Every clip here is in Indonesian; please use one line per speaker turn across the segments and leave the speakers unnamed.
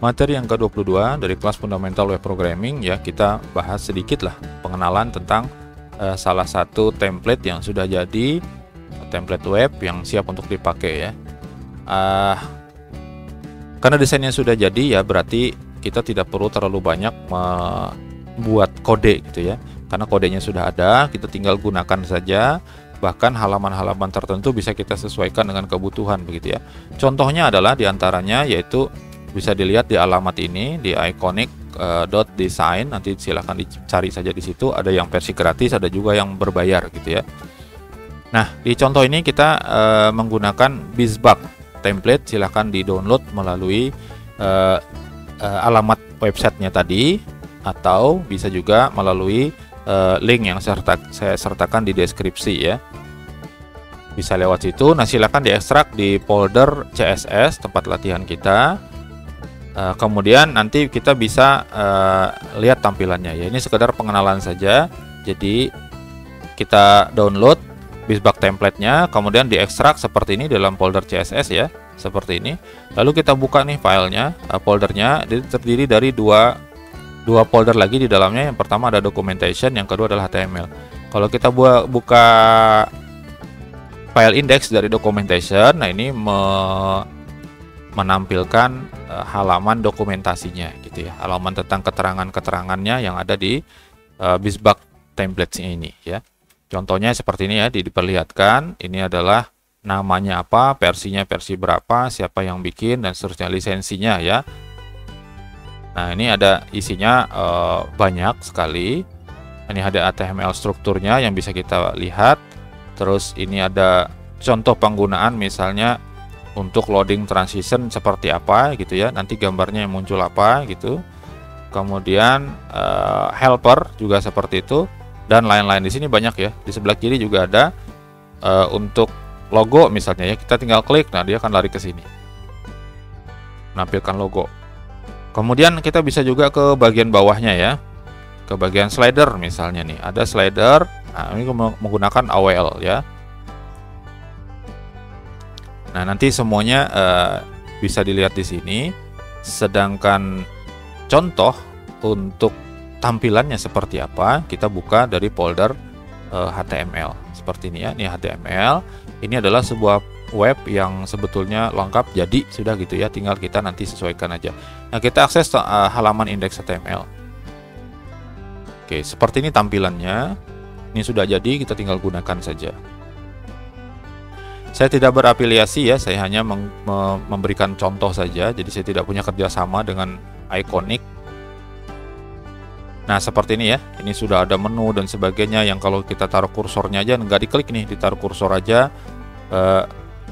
Materi yang ke-22 dari kelas Fundamental Web Programming ya, kita bahas sedikit lah pengenalan tentang salah satu template yang sudah jadi, template web yang siap untuk dipakai ya. Karena desainnya sudah jadi ya, berarti kita tidak perlu terlalu banyak membuat kode gitu ya. Karena kodenya sudah ada, kita tinggal gunakan saja. Bahkan halaman-halaman tertentu bisa kita sesuaikan dengan kebutuhan begitu ya. Contohnya adalah diantaranya yaitu bisa dilihat di alamat ini di iconic.design, nanti silahkan dicari saja di situ. Ada yang versi gratis, ada juga yang berbayar gitu ya. Nah, di contoh ini kita menggunakan Bizbug template, silahkan di-download melalui alamat websitenya tadi, atau bisa juga melalui link yang saya sertakan di deskripsi ya. Bisa lewat situ. Nah, silahkan diekstrak di folder CSS tempat latihan kita. Kemudian nanti kita bisa lihat tampilannya ya. Ini sekedar pengenalan saja. Jadi kita download Bizbug template-nya, kemudian diekstrak seperti ini dalam folder CSS ya, seperti ini. Lalu kita buka nih filenya, foldernya terdiri dari dua folder lagi di dalamnya. Yang pertama ada documentation, yang kedua adalah HTML. Kalau kita buka file index dari documentation, nah ini menampilkan halaman dokumentasinya gitu ya, halaman tentang keterangan-keterangannya yang ada di Bizbug templates ini ya. Contohnya seperti ini ya, diperlihatkan ini adalah namanya apa, versinya versi berapa, siapa yang bikin, dan seterusnya, lisensinya ya. Nah, ini ada isinya banyak sekali. Ini ada HTML strukturnya yang bisa kita lihat. Terus ini ada contoh penggunaan, misalnya untuk loading transition seperti apa gitu ya, nanti gambarnya yang muncul apa gitu. Kemudian helper juga seperti itu, dan lain-lain. Di sini banyak ya. Di sebelah kiri juga ada untuk logo misalnya ya, kita tinggal klik, nah dia akan lari ke sini menampilkan logo. Kemudian kita bisa juga ke bagian bawahnya ya, ke bagian slider misalnya nih, ada slider. Nah, ini menggunakan AWL ya. Nah, nanti semuanya bisa dilihat di sini. Sedangkan contoh untuk tampilannya seperti apa, kita buka dari folder HTML seperti ini ya. Ini HTML. Ini adalah sebuah web yang sebetulnya lengkap jadi sudah gitu ya. Tinggal kita nanti sesuaikan aja. Nah, kita akses halaman indeks HTML. Oke, seperti ini tampilannya. Ini sudah jadi, kita tinggal gunakan saja. Saya tidak berafiliasi ya, saya hanya memberikan contoh saja. Jadi saya tidak punya kerjasama dengan Iconic. Nah, seperti ini ya. Ini sudah ada menu dan sebagainya, yang kalau kita taruh kursornya aja nggak diklik nih, ditaruh kursor aja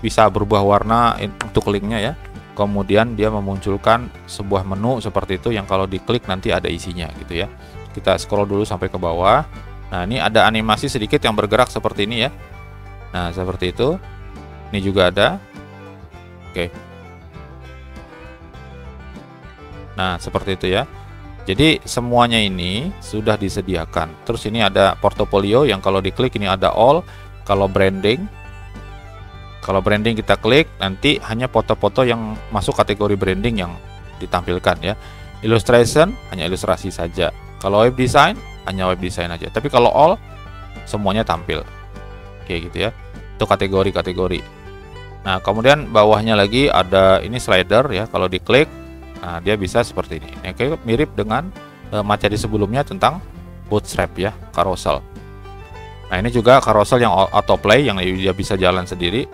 bisa berubah warna untuk linknya ya. Kemudian dia memunculkan sebuah menu seperti itu, yang kalau diklik nanti ada isinya gitu ya. Kita scroll dulu sampai ke bawah. Nah, ini ada animasi sedikit yang bergerak seperti ini ya. Nah, seperti itu. Ini juga ada. Oke. Nah, seperti itu ya. Jadi semuanya ini sudah disediakan. Terus ini ada portofolio yang kalau diklik ini ada all. Kalau branding kita klik, nanti hanya foto-foto yang masuk kategori branding yang ditampilkan ya. Illustration hanya ilustrasi saja. Kalau web design hanya web design aja. Tapi kalau all semuanya tampil. Kayak gitu ya. Itu kategori-kategori. Nah, kemudian bawahnya lagi ada ini slider ya. Kalau diklik, nah dia bisa seperti ini. Ini kayak mirip dengan materi sebelumnya tentang bootstrap ya, carousel. Nah, ini juga carousel yang autoplay, yang dia bisa jalan sendiri.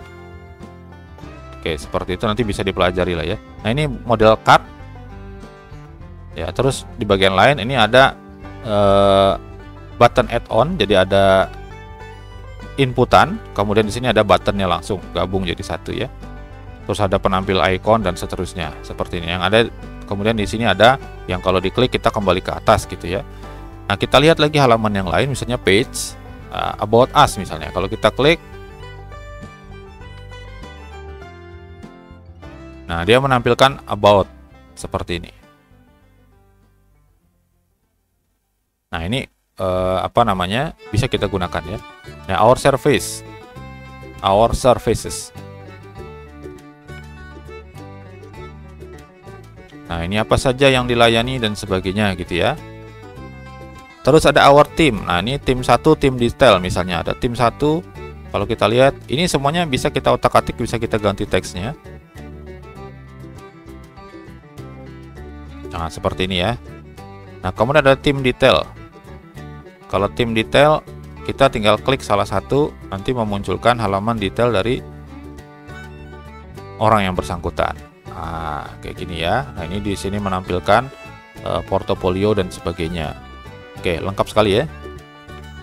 Oke, seperti itu, nanti bisa dipelajari lah ya. Nah, ini model card. Ya, terus di bagian lain ini ada button add-on, jadi ada inputan, kemudian di sini ada buttonnya langsung gabung jadi satu ya. Terus ada penampil icon dan seterusnya seperti ini. Yang ada kemudian di sini ada yang kalau diklik kita kembali ke atas gitu ya. Nah, kita lihat lagi halaman yang lain, misalnya page about us misalnya. Kalau kita klik, nah dia menampilkan about seperti ini. Nah, ini apa namanya, bisa kita gunakan ya. Nah, our services. Nah, Nah, ini apa saja yang dilayani dan sebagainya gitu ya. Terus ada our team. Nah, ini tim 1, tim detail misalnya. Ada tim 1. Kalau kita lihat, ini semuanya bisa kita otak-atik, bisa kita ganti teksnya. Nah, seperti ini ya. Nah, kemudian ada tim detail. Kalau tim detail, kita tinggal klik salah satu, nanti memunculkan halaman detail dari orang yang bersangkutan. Nah, kayak gini ya. Nah, ini di sini menampilkan portofolio dan sebagainya. Oke, lengkap sekali ya.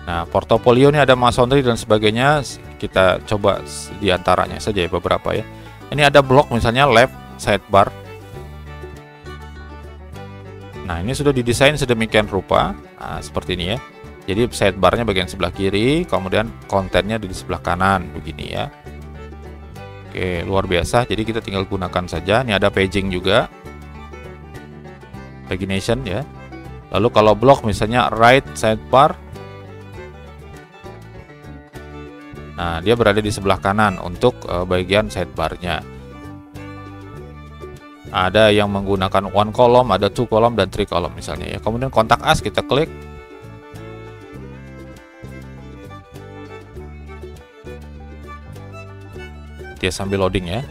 Nah, portofolio ini ada masonry dan sebagainya. Kita coba diantaranya saja ya, beberapa ya. Ini ada blok misalnya left sidebar. Nah, ini sudah didesain sedemikian rupa. Nah, seperti ini ya. Jadi sidebarnya bagian sebelah kiri, kemudian kontennya di sebelah kanan begini ya. Oke, luar biasa. Jadi kita tinggal gunakan saja. Ini ada paging juga, pagination ya. Lalu kalau blok misalnya right sidebar, nah dia berada di sebelah kanan untuk bagian sidebarnya. Ada yang menggunakan one column, ada two column dan three column misalnya ya. Kemudian kontak us kita klik. Dia sambil loading ya.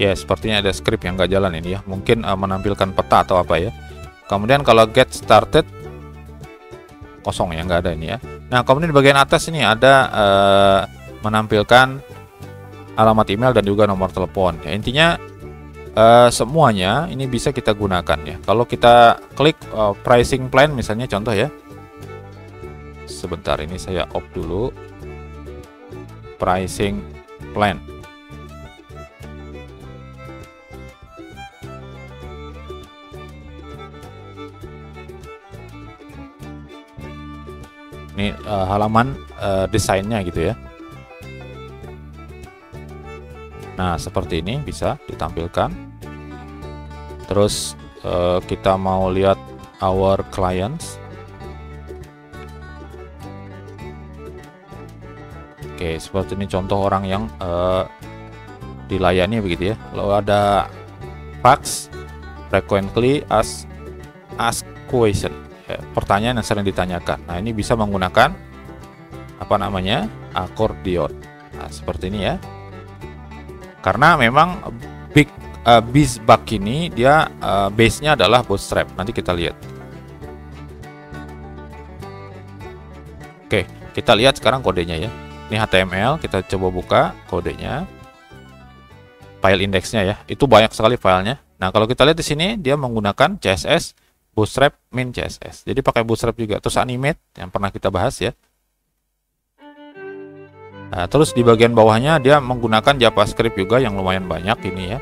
Ya, sepertinya ada script yang nggak jalan ini ya. Mungkin menampilkan peta atau apa ya. Kemudian kalau get started, kosong ya, nggak ada ini ya. Nah, kemudian di bagian atas ini ada menampilkan alamat email dan juga nomor telepon. Ya, intinya semuanya ini bisa kita gunakan ya. Kalau kita klik pricing plan misalnya contoh ya. Sebentar, ini saya off dulu. Pricing plan. Ini halaman desainnya gitu ya. Nah, seperti ini bisa ditampilkan. Terus kita mau lihat our clients. Oke, seperti ini contoh orang yang dilayani begitu ya. Lalu ada fax, frequently ask question. Pertanyaan yang sering ditanyakan. Nah, ini bisa menggunakan apa namanya, akordeon. Nah, seperti ini ya. Karena memang Bizbug ini dia base-nya adalah Bootstrap. Nanti kita lihat. Oke, kita lihat sekarang kodenya ya. Ini HTML, kita coba buka kodenya. File indeksnya ya. Itu banyak sekali filenya. Nah, kalau kita lihat di sini dia menggunakan CSS Bootstrap min CSS. Jadi pakai Bootstrap juga. Terus animate yang pernah kita bahas ya. Nah, terus di bagian bawahnya dia menggunakan JavaScript juga yang lumayan banyak ini ya.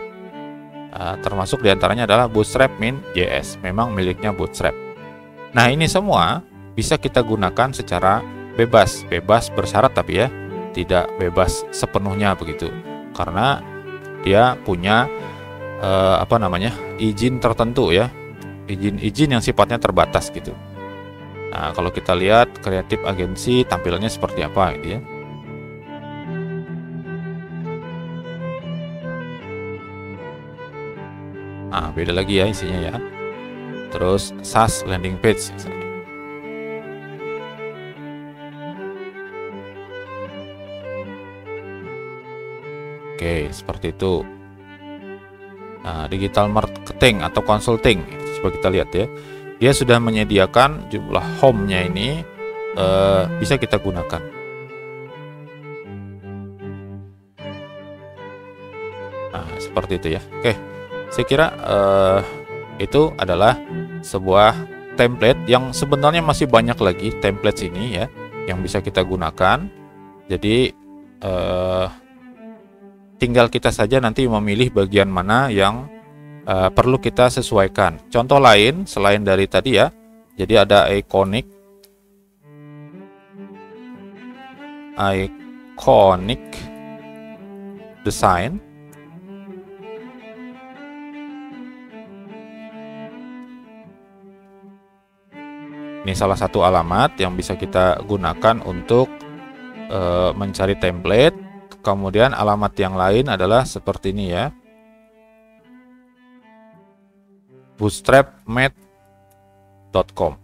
Termasuk diantaranya adalah Bootstrap min JS. Memang miliknya Bootstrap. Nah, ini semua bisa kita gunakan secara bebas. Bebas bersyarat tapi ya. Tidak bebas sepenuhnya begitu. Karena dia punya apa namanya, izin tertentu ya. Izin yang sifatnya terbatas gitu. Nah, kalau kita lihat Creative Agency tampilannya seperti apa gitu ya. Nah, beda lagi ya isinya ya. Terus SaaS landing page misalnya. Oke, seperti itu. Nah, digital marketing atau consulting, coba kita lihat ya. Dia sudah menyediakan jumlah home-nya ini bisa kita gunakan. Nah, seperti itu ya. Oke, saya kira itu adalah sebuah template yang sebenarnya masih banyak lagi template ini ya yang bisa kita gunakan. Jadi tinggal kita saja nanti memilih bagian mana yang perlu kita sesuaikan. Contoh lain selain dari tadi ya, jadi ada iconic design. Ini salah satu alamat yang bisa kita gunakan untuk mencari template. Kemudian alamat yang lain adalah seperti ini ya, bootstrapmed.com.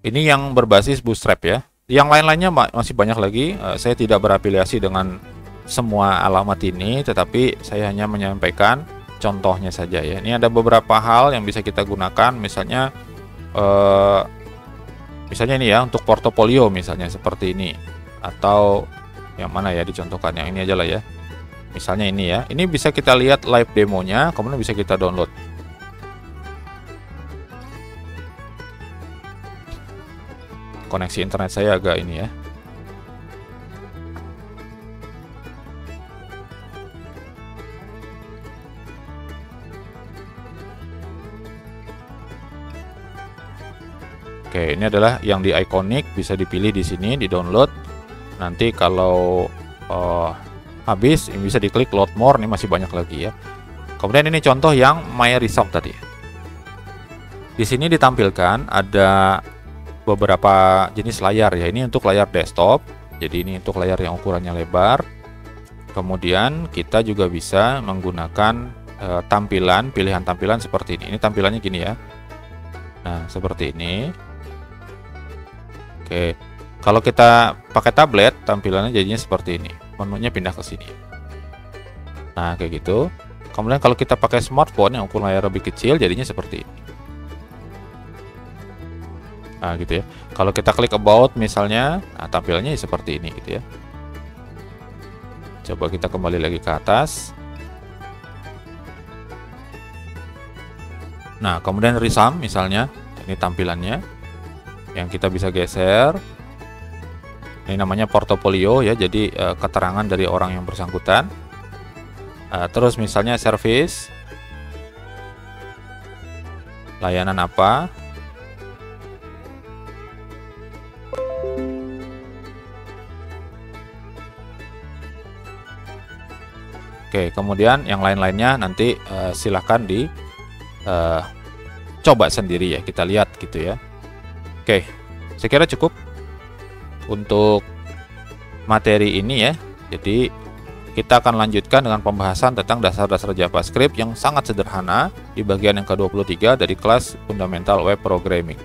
Ini yang berbasis Bootstrap ya. Yang lain-lainnya masih banyak lagi. Saya tidak berafiliasi dengan semua alamat ini, tetapi saya hanya menyampaikan contohnya saja ya. Ini ada beberapa hal yang bisa kita gunakan, misalnya ini ya, untuk portofolio misalnya seperti ini, atau yang mana ya dicontohkan, yang ini aja lah ya. Misalnya ini ya, ini bisa kita lihat live demonya, kemudian bisa kita download. Koneksi internet saya agak ini ya. Oke, ini adalah yang di iconic, bisa dipilih di sini, di download. Nanti kalau habis, ini bisa diklik load more, ini masih banyak lagi ya. Kemudian ini contoh yang My Result tadi. Di sini ditampilkan ada beberapa jenis layar ya. Ini untuk layar desktop, jadi ini untuk layar yang ukurannya lebar. Kemudian kita juga bisa menggunakan pilihan tampilan seperti ini. Ini tampilannya gini ya. Nah, seperti ini. Oke, kalau kita pakai tablet, tampilannya jadinya seperti ini. Menunya pindah ke sini. Nah, kayak gitu. Kemudian kalau kita pakai smartphone yang ukuran layar lebih kecil, jadinya seperti ini. Nah, gitu ya. Kalau kita klik about misalnya, nah, tampilannya seperti ini gitu ya. Coba kita kembali lagi ke atas. Nah, kemudian resum misalnya, ini tampilannya. Yang kita bisa geser. Ini namanya portofolio ya, jadi keterangan dari orang yang bersangkutan. Terus misalnya service, layanan apa. Oke, kemudian yang lain-lainnya nanti silahkan coba sendiri ya, kita lihat gitu ya. Oke, saya kira cukup untuk materi ini ya. Jadi kita akan lanjutkan dengan pembahasan tentang dasar-dasar JavaScript yang sangat sederhana di bagian yang ke-23 dari kelas Fundamental Web Programming.